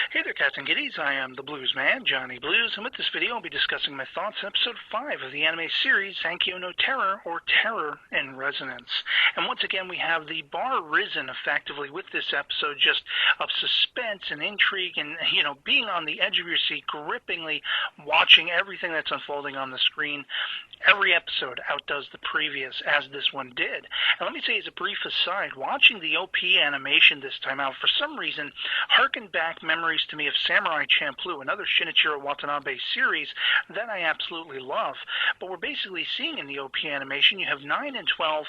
Hey there, cats and kitties. I am the Blues Man, Johnny Blues, and with this video I'll be discussing my thoughts on Episode 5 of the anime series Zankyou no Terror, or Terror in Resonance. And once again, we have the bar risen effectively with this episode, just of suspense and intrigue and, being on the edge of your seat, grippingly watching everything that's unfolding on the screen. Every episode outdoes the previous, as this one did. And let me say, as a brief aside, watching the OP animation this time out, for some reason, harkened back memories to me of Samurai Champloo, another Shinichiro Watanabe series that I absolutely love. But we're basically seeing in the OP animation, you have 9 and 12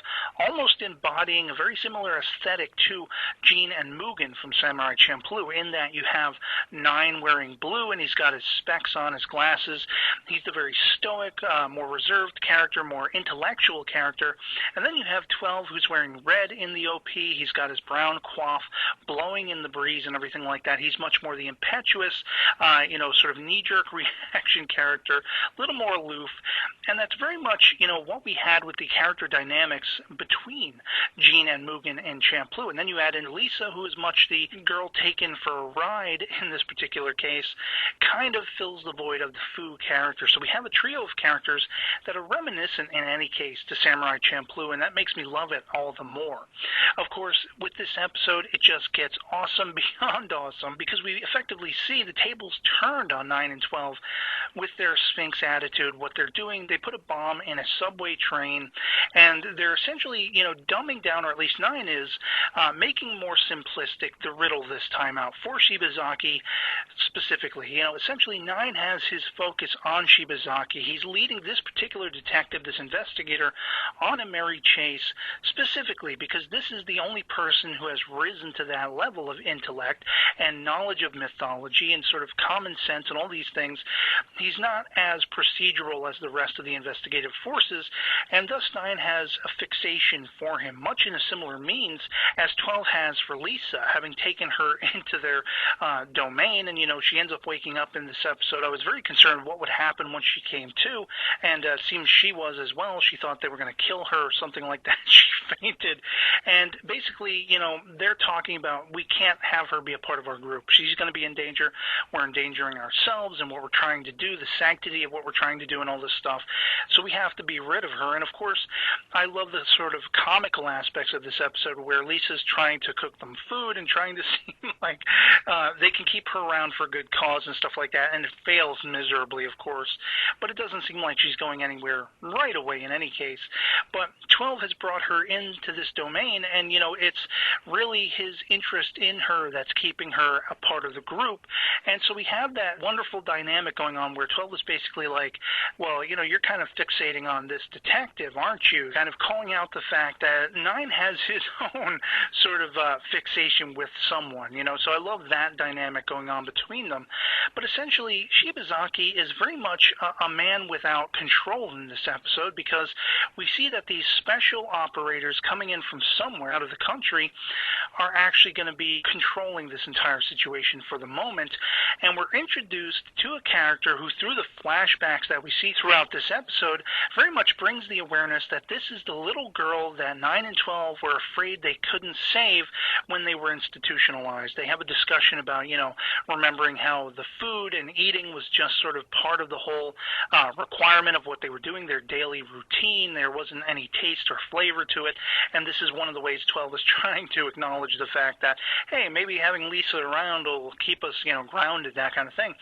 almost embodying a very similar aesthetic to Jean and Mugen from Samurai Champloo, in that you have 9 wearing blue and he's got his specs on, his glasses. He's the very stoic, more reserved character, more intellectual character. And then you have 12 who's wearing red in the OP. He's got his brown coif blowing in the breeze and everything like that. He's much more the impetuous, sort of knee-jerk reaction character, a little more aloof. And that's very much, what we had with the character dynamics between Jean and Mugen and Champloo. And then you add in Lisa, who is much the girl taken for a ride in this particular case, kind of fills the void of the Fu character. So we have a trio of characters that are reminiscent, in any case, to Samurai Champloo, and that makes me love it all the more. Of course, with this episode, it just gets awesome beyond awesome, because we effectively see the tables turned on 9 and 12 with their Sphinx attitude. What they're doing, they put a bomb in a subway train, and they're essentially, dumbing down, or at least 9 is, making more simplistic the riddle this time out, for Shibazaki specifically. Essentially 9 has his focus on Shibazaki. He's leading this particular detective, this investigator, on a merry chase, specifically because this is the only person who has risen to that level of intellect and knowledge of mythology and sort of common sense and all these things. He's not as procedural as the rest of the investigative forces, and thus 9 has a fixation for him, much in a similar means as 12 has for Lisa, having taken her into their domain. And, she ends up waking up in this episode. I was very concerned what would happen once she came to, and seems she was as well. She thought they were going to kill her or something like that. She fainted. And basically, they're talking about, we can't have her be a part of our group. She's going to be in danger. We're endangering ourselves and what we're trying to do, the sanctity of what we're trying to do and all this stuff. So we have to be rid of her. And of course, I love the sort of comical aspects of this episode where Lisa's trying to cook them food and trying to seem like they can keep her around for good cause and stuff like that. And it fails miserably, of course. But it doesn't seem like she's going anywhere right away in any case. But 12 has brought her into this domain, and, it's really his interest in her that's keeping her a part of the group. And so we have that wonderful dynamic going on where 12 is basically like, well, you're kind of fixating on this detective, aren't you? Kind of calling out the fact that 9 has his own sort of fixation with someone, So I love that dynamic going on between them. But essentially, Shibazaki is very much a man without control in this episode, because we see that these special operators coming in from somewhere out of the country are actually going to be controlling this entire situation for the moment. And we're introduced to a character who, through the flashbacks that we see throughout this episode, very much brings the awareness that this is the little girl that 9 and 12 were afraid they couldn't save when they were institutionalized. They have a discussion about, remembering how the food and eating was just sort of part of the whole requirement of what they were doing, their daily routine. There wasn't any taste or flavor to it. And this is one of the ways 12 is trying to acknowledge the fact that, hey, maybe having Lisa around will keep us, grounded, that kind of thing.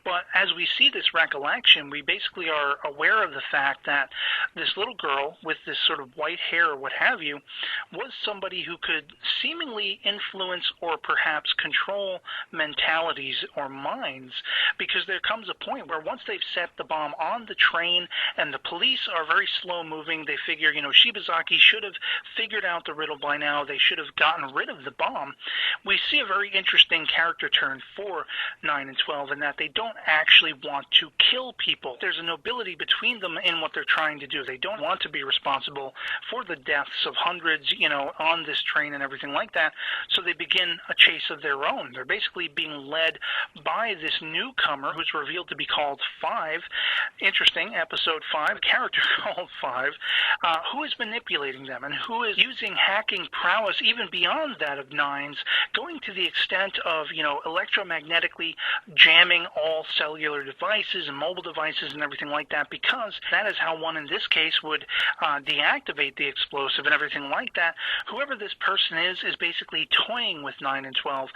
But as we see this recollection, we basically are aware of the fact that this little girl with this sort of white hair or what have you was somebody who could seemingly influence or perhaps control mentalities or minds, because there comes a point where once they've set the bomb on the train and the police are very slow moving, they figure, Shibazaki should have figured out the riddle by now. They should have gotten rid of the bomb. We see a very interesting character turn for 9 and 12 in that they don't actually want to kill people. There's a nobility between them in what they're trying to do. They don't want to be responsible for the deaths of hundreds, on this train and everything like that. So they begin a chase of their own. They're basically being led led by this newcomer who's revealed to be called 5. Interesting, episode 5, a character called 5, who is manipulating them and who is using hacking prowess even beyond that of 9's, going to the extent of, electromagnetically jamming all cellular devices and mobile devices and everything like that, because that is how one in this case would deactivate the explosive and everything like that. Whoever this person is basically toying with 9 and 12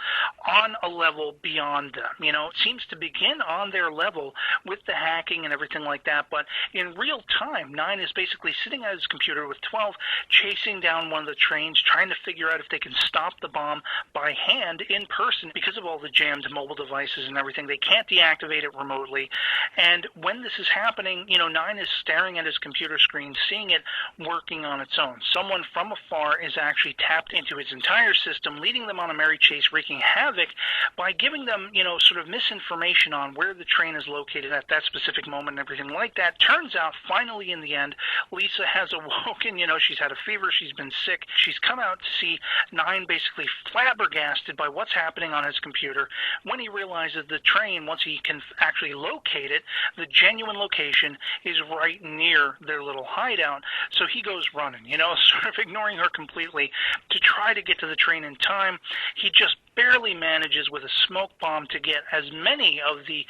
on a level beyond them. It seems to begin on their level with the hacking and everything like that, but in real time, 9 is basically sitting at his computer with 12 chasing down one of the trains, trying to figure out if they can stop the bomb by hand in person because of all the jammed mobile devices and everything. They can't deactivate it remotely. And when this is happening, 9 is staring at his computer screen, seeing it working on its own. Someone from afar is actually tapped into his entire system, leading them on a merry chase, wreaking havoc by giving them, sort of misinformation on where the train is located at that specific moment and everything like that. Turns out, finally, in the end, Lisa has awoken. She's had a fever, she's been sick. She's come out to see 9 basically flabbergasted by what's happening on his computer. When he realizes the train, once he can actually locate it, the genuine location is right near their little hideout. So he goes running, sort of ignoring her completely to try to get to the train in time. He just barely manages with a smoke bomb to get as many of the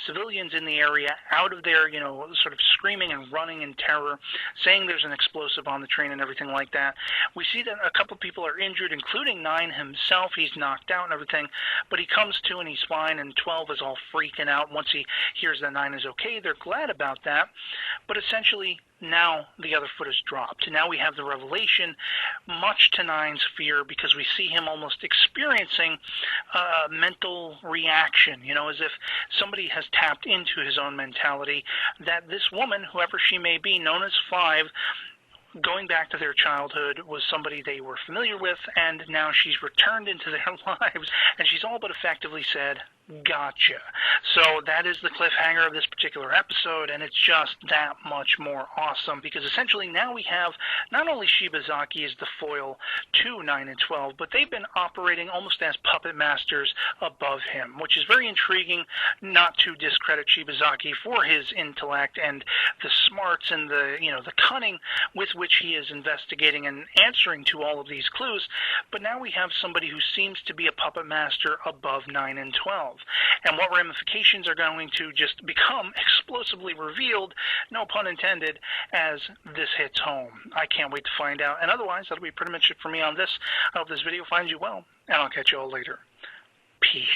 civilians in the area out of there, sort of screaming and running in terror, saying there's an explosive on the train and everything like that. We see that a couple people are injured, including 9 himself. He's knocked out and everything, but he comes to and he's fine, and 12 is all freaking out once he hears that 9 is okay. They're glad about that, but essentially now the other foot is dropped. Now we have the revelation, much to 9's fear, because we see him almost experiencing a mental reaction, as if somebody has tapped into his own mentality, that this woman, whoever she may be, known as 5, going back to their childhood, was somebody they were familiar with, and now she's returned into their lives, and she's all but effectively said, gotcha. So that is the cliffhanger of this particular episode, and it's just that much more awesome, because essentially now we have not only Shibazaki as the foil to 9 and 12, but they've been operating almost as puppet masters above him, which is very intriguing, not to discredit Shibazaki for his intellect and the smarts and the cunning with which he is investigating and answering to all of these clues, but now we have somebody who seems to be a puppet master above 9 and 12. And what ramifications are going to just become explosively revealed, no pun intended, as this hits home. I can't wait to find out. And otherwise, that'll be pretty much it for me on this. I hope this video finds you well, and I'll catch you all later. Peace.